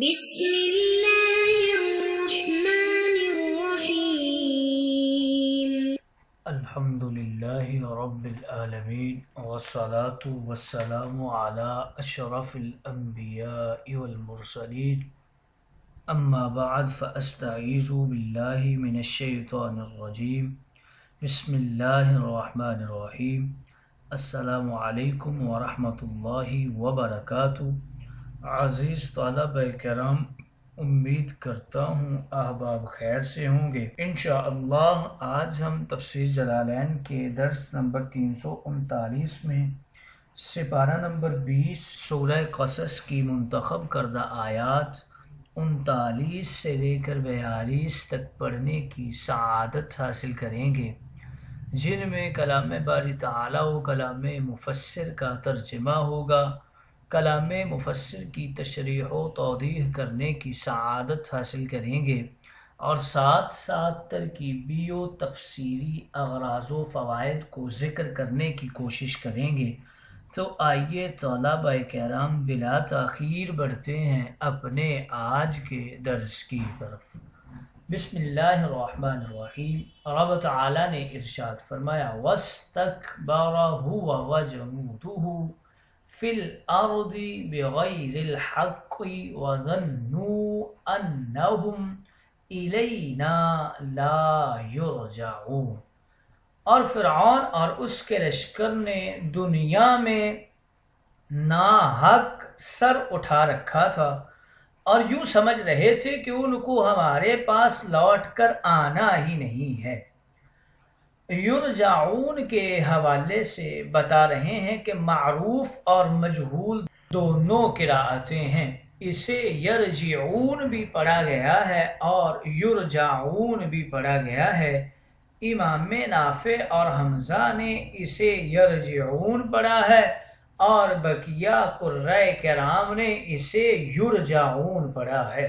بسم الله الرحمن الرحيم. الحمد لله رب العالمين والصلاة والسلام على أشرف الأنبياء والمرسلين أما بعد فأستعيذ بالله من الشيطان الرجيم بسم الله الرحمن الرحيم. السلام علیکم ورحمۃ اللہ وبرکاتہ. عزیز طلبہ کرام، امید کرتا ہوں احباب خیر سے ہوں گے. انشاءاللہ آج ہم تفسیر جلالین کے درس نمبر 339 میں سپارہ نمبر 20 سورہ قصص کی منتخب کردہ آیات 39 سے لے کر 42 تک پڑھنے کی سعادت حاصل کریں گے، جن میں کلام باری تعالی و کلام مفسر کا ترجمہ ہوگا. کلام مفسر کی تشریح و توضیح کرنے کی سعادت حاصل کریں گے اور ساتھ ساتھ ترکیبی و تفسیری اغراض و فوائد کو ذکر کرنے کی کوشش کریں گے. تو آئیے طلبہ کرام بلا تاخیر بڑھتے ہیں اپنے آج کے درس کی طرف. بسم اللہ الرحمن الرحیم. رب تعالی نے ارشاد فرمایا وَاسْتَكْبَرَ هُوَ وَجُنُودُهُ فِي الْأَرْضِ بِغَيْرِ الْحَقِّ وَظَنُّوا أَنَّهُمْ إِلَيْنَا لَا يُرْجَعُونَ. اور فرعون اور اس کے لشکر نے دنیا میں ناحق سر اٹھا رکھا تھا اور یوں سمجھ رہے تھے کہ ان کو ہمارے پاس لوٹ کر آنا ہی نہیں ہے. یرجعون کے حوالے سے بتا رہے ہیں کہ معروف اور مجہول دونوں قراءتیں ہیں. اسے یرجعون بھی پڑھا گیا ہے اور یرجعون بھی پڑھا گیا ہے. امام نافع اور حمزہ نے اسے یرجعون پڑھا ہے اور بقیہ قرائے کرام نے اسے یرجعون پڑھا ہے.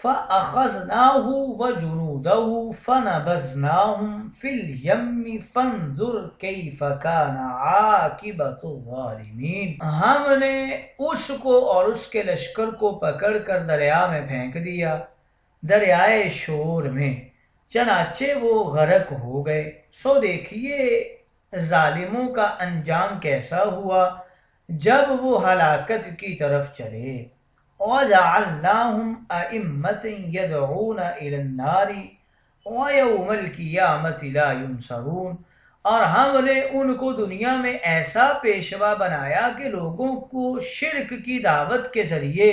فَأَخَذْنَاهُ وَجُنُودَهُ فَنَبَذْنَاهُمْ فِي الْيَمِّ فَانظُرْ كَيْفَ كَانَ عَاقِبَةُ الظَّالِمِينَ. ہم نے اس کو اور اس کے لشکر کو پکڑ کر دریا میں پھینک دیا، دریائے شور میں، چنانچہ وہ غرق ہو گئے. سو دیکھیے ظالموں کا انجام کیسا ہوا جب وہ ہلاکت کی طرف چلے. وَجَعَلْنَاهُمْ أَئِمَّةً يَدْعُونَ إِلَى النَّارِ وَيَوْمَ الْقِيَامَةِ لَا يُنصَرُونَ. اور ہم نے ان کو دنیا میں ایسا پیشوا بنایا کہ لوگوں کو شرک کی دعوت کے ذریعے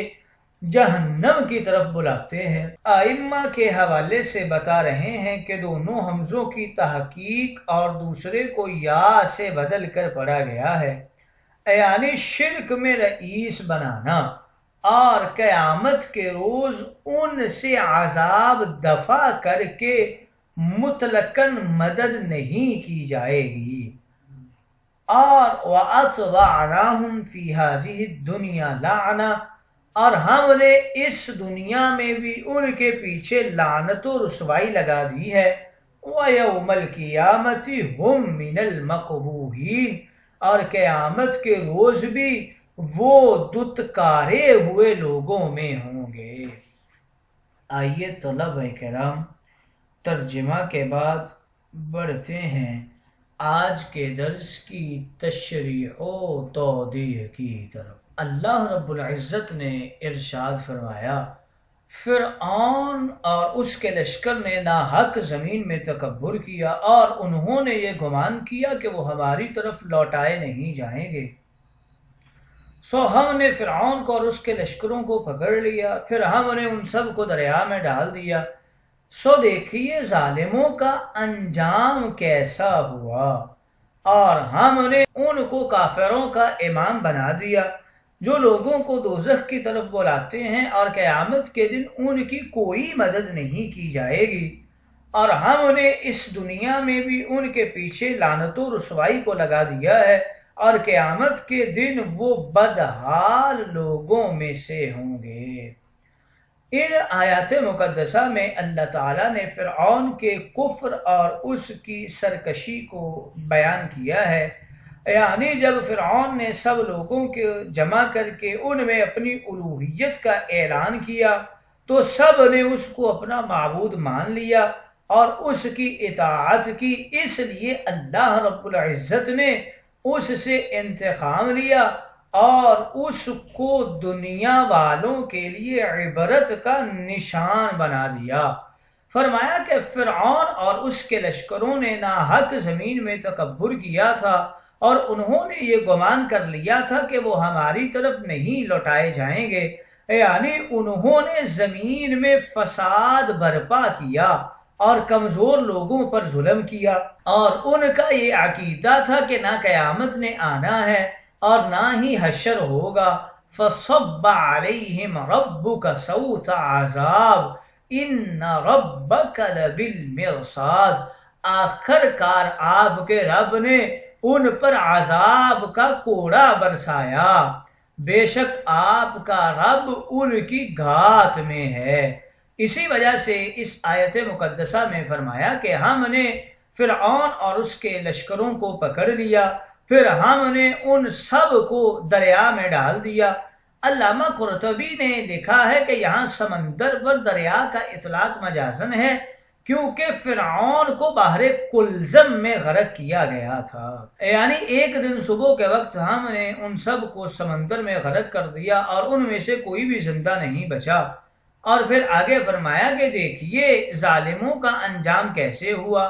جہنم کی طرف بلاتے ہیں. ائمہ کے حوالے سے بتا رہے ہیں کہ دونوں حمزوں کی تحقیق اور دوسرے کو یا سے بدل کر پڑھا گیا ہے، یعنی شرک میں رئیس بنانا، اور قیامت کے روز ان سے عذاب دفع کر کے مطلقاً مدد نہیں کی جائے گی. اور وَأَتْبَعْنَاهُمْ فِي هَذِهِ الدُّنْيَا لَعْنَةً. اور ہم نے اس دنیا میں بھی ان کے پیچھے لعنت و رسوائی لگا دی ہے. وَيَوْمَ الْقِيَامَةِ هُمْ مِنَ الْمَقْبُوحِينَ. اور قیامت کے روز بھی وہ دتکارے ہوئے لوگوں میں ہوں گے. آئیے طلبہ کرام ترجمہ کے بعد بڑھتے ہیں آج کے درس کی تشریح و توضیح کی طرف. اللہ رب العزت نے ارشاد فرمایا فرعون اور اس کے لشکر نے ناحق زمین میں تکبر کیا اور انہوں نے یہ گمان کیا کہ وہ ہماری طرف لوٹائے نہیں جائیں گے. سو ہم نے فرعون کو اور اس کے لشکروں کو پکڑ لیا، پھر ہم نے ان سب کو دریا میں ڈال دیا. سو دیکھیے ظالموں کا انجام کیسا ہوا. اور ہم نے ان کو کافروں کا امام بنا دیا جو لوگوں کو دوزخ کی طرف بلاتے ہیں اور قیامت کے دن ان کی کوئی مدد نہیں کی جائے گی. اور ہم نے اس دنیا میں بھی ان کے پیچھے لعنت و رسوائی کو لگا دیا ہے اور قیامت کے دن وہ بدحال لوگوں میں سے ہوں گے. ان آیات مقدسہ میں اللہ تعالیٰ نے فرعون کے کفر اور اس کی سرکشی کو بیان کیا ہے یعنی جب فرعون نے سب لوگوں کو جمع کر کے ان میں اپنی الوہیت کا اعلان کیا تو سب نے اس کو اپنا معبود مان لیا اور اس کی اطاعت کی، اس لیے اللہ رب العزت نے اس سے انتقام لیا اور اس کو دنیا والوں کے لیے عبرت کا نشان بنا دیا۔ فرمایا کہ فرعون اور اس کے لشکروں نے ناحق زمین میں تکبر کیا تھا اور انہوں نے یہ گمان کر لیا تھا کہ وہ ہماری طرف نہیں لوٹائے جائیں گے، یعنی انہوں نے زمین میں فساد برپا کیا اور کمزور لوگوں پر ظلم کیا، اور ان کا یہ عقیدہ تھا کہ نہ قیامت نے آنا ہے اور نہ ہی حشر ہوگا۔ فصب علیہم ربک سوط عذاب ان ربک لبالمرصاد، آخر کار آپ کے رب نے ان پر عذاب کا کوڑا برسایا، بے شک آپ کا رب ان کی گھات میں ہے۔ اسی وجہ سے اس آیت مقدسہ میں فرمایا کہ ہم نے فرعون اور اس کے لشکروں کو پکڑ لیا، پھر ہم نے ان سب کو دریا میں ڈال دیا۔ علامہ قرطبی نے لکھا ہے کہ یہاں سمندر پر دریا کا اطلاق مجازن ہے، کیونکہ فرعون کو بحر کلزم میں غرق کیا گیا تھا، یعنی ایک دن صبح کے وقت ہم نے ان سب کو سمندر میں غرق کر دیا اور ان میں سے کوئی بھی زندہ نہیں بچا۔ اور پھر آگے فرمایا کہ دیکھیے ظالموں کا انجام کیسے ہوا،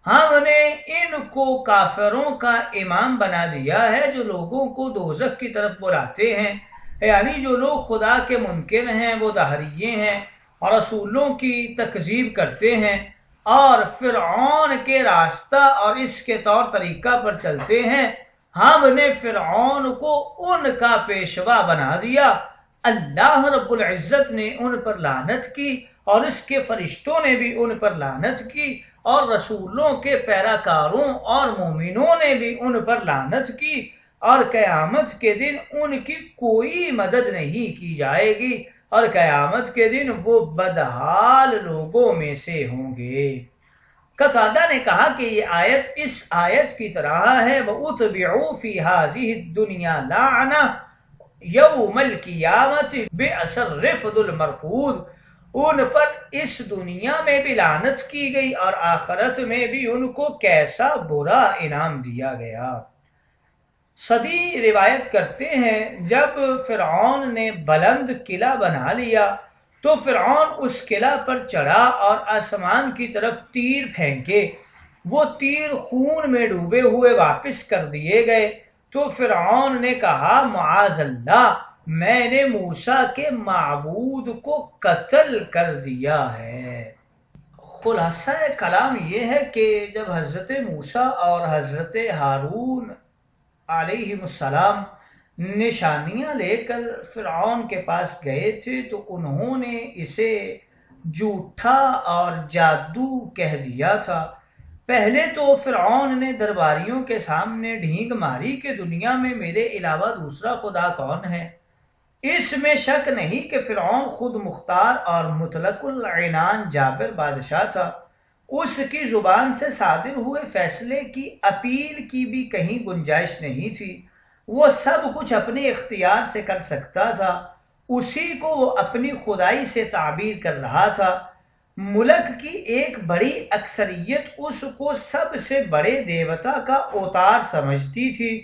ہم نے ان کو کافروں کا امام بنا دیا ہے جو لوگوں کو دوزخ کی طرف بلاتے ہیں، یعنی جو لوگ خدا کے منکر ہیں وہ دہریے ہیں اور رسولوں کی تکذیب کرتے ہیں اور فرعون کے راستہ اور اس کے طور طریقہ پر چلتے ہیں، ہم نے فرعون کو ان کا پیشوا بنا دیا۔ اللہ رب العزت نے ان پر لعنت کی اور اس کے فرشتوں نے بھی ان پر لعنت کی اور رسولوں کے پیراکاروں اور مومنوں نے بھی ان پر لعنت کی، اور قیامت کے دن ان کی کوئی مدد نہیں کی جائے گی اور قیامت کے دن وہ بدحال لوگوں میں سے ہوں گے۔ قتادہ نے کہا کہ یہ آیت اس آیت کی طرح ہے، وَأُتْبِعُوا فِي هَذِهِ الدُّنْيَا لَعْنَةً یوم القیامت بِأَثَرْ رِفْضُ الْمَرْفُوض، ان پر اس دنیا میں بھی لعنت کی گئی اور آخرت میں بھی ان کو کیسا برا انعام دیا گیا۔ صدی روایت کرتے ہیں جب فرعون نے بلند قلعہ بنا لیا تو فرعون اس قلعہ پر چڑھا اور آسمان کی طرف تیر پھینکے، وہ تیر خون میں ڈوبے ہوئے واپس کر دیے گئے تو فرعون نے کہا معاذ اللہ، میں نے موسیٰ کے معبود کو قتل کر دیا ہے۔ خلاصہ کلام یہ ہے کہ جب حضرت موسیٰ اور حضرت ہارون علیہ السلام نشانیاں لے کر فرعون کے پاس گئے تھے تو انہوں نے اسے جھوٹا اور جادو کہہ دیا تھا۔ پہلے تو فرعون نے درباریوں کے سامنے ڈھینگ ماری کہ دنیا میں میرے علاوہ دوسرا خدا کون ہے۔ اس میں شک نہیں کہ فرعون خود مختار اور مطلق العنان جابر بادشاہ تھا، اس کی زبان سے صادر ہوئے فیصلے کی اپیل کی بھی کہیں گنجائش نہیں تھی، وہ سب کچھ اپنے اختیار سے کر سکتا تھا، اسی کو وہ اپنی خدائی سے تعبیر کر رہا تھا۔ ملک کی ایک بڑی اکثریت اس کو سب سے بڑے دیوتا کا اوتار سمجھتی تھی،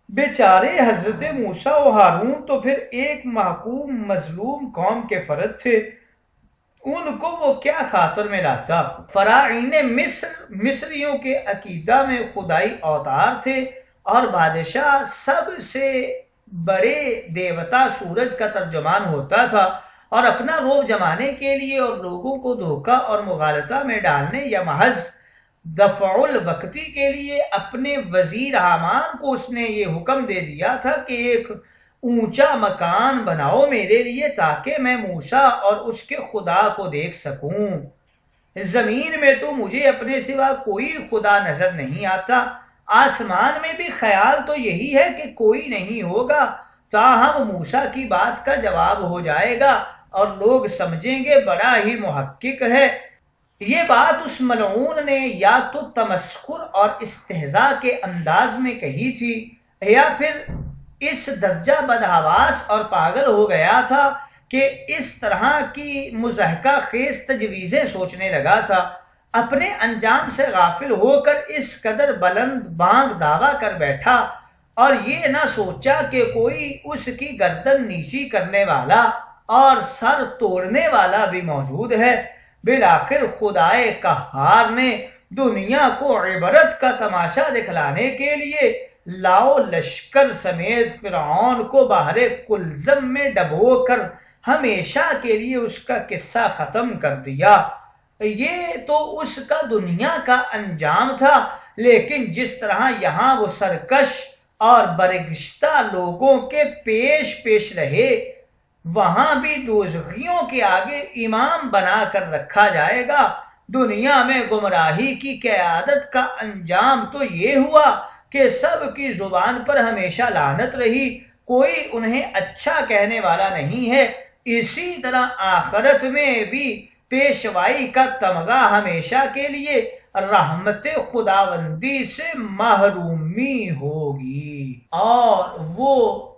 بیچارے حضرت موسیٰ و ہارون تو پھر ایک محکوم مظلوم قوم کے فرد تھے، ان کو وہ کیا خاطر میں لاتا۔ فراعین مصریوں کے عقیدہ میں خدائی اوتار تھے اور بادشاہ سب سے بڑے دیوتا سورج کا ترجمان ہوتا تھا، اور اپنا روب جمانے کے لیے اور لوگوں کو دھوکہ اور مغالطہ میں ڈالنے یا محض دفع الوقتی کے لیے اپنے وزیر حامان کو اس نے یہ حکم دے دیا تھا کہ ایک اونچا مکان بناؤ میرے لیے تاکہ میں موسیٰ اور اس کے خدا کو دیکھ سکوں۔ زمین میں تو مجھے اپنے سوا کوئی خدا نظر نہیں آتا، آسمان میں بھی خیال تو یہی ہے کہ کوئی نہیں ہوگا، تاہم موسیٰ کی بات کا جواب ہو جائے گا اور لوگ سمجھیں گے بڑا ہی محقق ہے۔ یہ بات اس ملعون نے یا تو تمسخر اور استہزاء کے انداز میں کہی تھی یا پھر اس درجہ بدحواس اور پاگل ہو گیا تھا کہ اس طرح کی مضحکہ خیز تجویزیں سوچنے لگا تھا۔ اپنے انجام سے غافل ہو کر اس قدر بلند بانگ دعویٰ کر بیٹھا اور یہ نہ سوچا کہ کوئی اس کی گردن نیچی کرنے والا اور سر توڑنے والا بھی موجود ہے۔ بالآخر خدائے قہار نے دنیا کو عبرت کا تماشا دکھلانے کے لیے لاؤ لشکر سمیت فرعون کو بحر کلزم میں ڈبو کر ہمیشہ کے لیے اس کا قصہ ختم کر دیا۔ یہ تو اس کا دنیا کا انجام تھا، لیکن جس طرح یہاں وہ سرکش اور برگشتہ لوگوں کے پیش رہے، وہاں بھی دوزخیوں کے آگے امام بنا کر رکھا جائے گا۔ دنیا میں گمراہی کی قیادت کا انجام تو یہ ہوا کہ سب کی زبان پر ہمیشہ لعنت رہی، کوئی انہیں اچھا کہنے والا نہیں ہے۔ اسی طرح آخرت میں بھی پیشوائی کا تمغہ ہمیشہ کے لیے رحمت خداوندی سے محرومی ہوگی اور وہ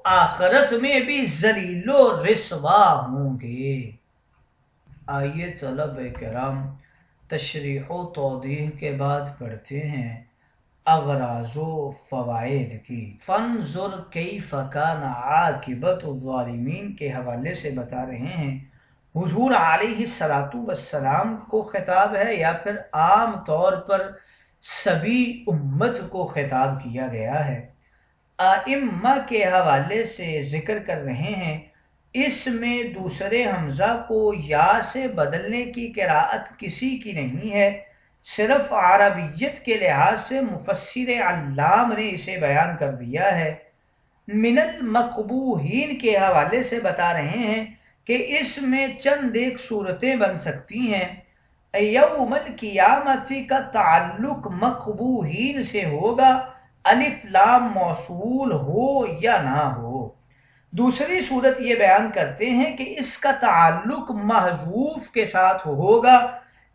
آخرت میں بھی ذلیل و رسوا ہوں گے۔ آئیے طلب کرام تشریح و توضیح کے بعد پڑھتے ہیں اغراض و فوائد کی۔ فانظر کیف کان عاقبۃ الظالمین کے حوالے سے بتا رہے ہیں حضور علیہ الصلوۃ والسلام کو خطاب ہے یا پھر عام طور پر سبھی امت کو خطاب کیا گیا ہے۔ ائمہ کے حوالے سے ذکر کر رہے ہیں، اس میں دوسرے حمزہ کو یا سے بدلنے کی قراءت کسی کی نہیں ہے، صرف عربیت کے لحاظ سے مفسر علام نے اسے بیان کر دیا ہے۔ من المقبوحین کے حوالے سے بتا رہے ہیں کہ اس میں چند ایک صورتیں بن سکتی ہیں۔ یوم القیامت کا تعلق مقبوحین سے ہوگا، الف لام موصول ہو یا نہ ہو۔ دوسری صورت یہ بیان کرتے ہیں کہ اس کا تعلق محذوف کے ساتھ ہوگا،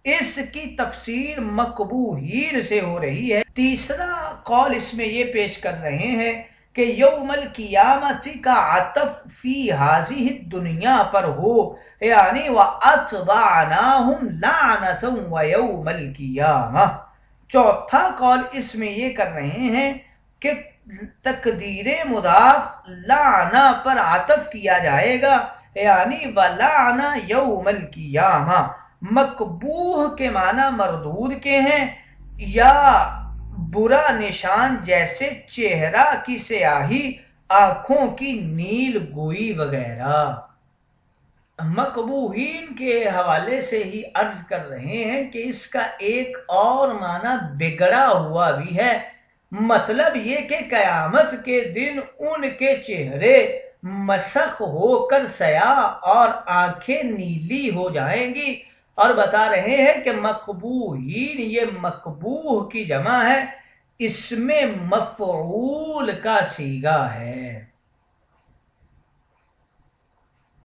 اس کی تفسیر مقبوحین سے ہو رہی ہے۔ تیسرا قول اس میں یہ پیش کر رہے ہیں کہ یوم القیامت کا عطف فی ہذہ الدنیا پر ہو، یعنی وَأَتْبَعْنَاهُمْ لَعْنَةً وَيَوْمَ الْقِيَامَةِ۔ چوتھا قول اس میں یہ کر رہے ہیں کہ تقدیر مضاف لعنہ پر عطف کیا جائے گا، یعنی وَلَعْنَ یوم القیامہ۔ مقبوح کے معنی مردود کے ہیں یا برا نشان، جیسے چہرہ کی سیاہی، آنکھوں کی نیل گوئی وغیرہ۔ مقبوحین کے حوالے سے ہی عرض کر رہے ہیں کہ اس کا ایک اور معنی بگڑا ہوا بھی ہے، مطلب یہ کہ قیامت کے دن ان کے چہرے مسخ ہو کر سیاہ اور آنکھیں نیلی ہو جائیں گی، اور بتا رہے ہیں کہ مقبوحین یہ مقبوح کی جمع ہے، اس میں مفعول کا صیغہ ہے۔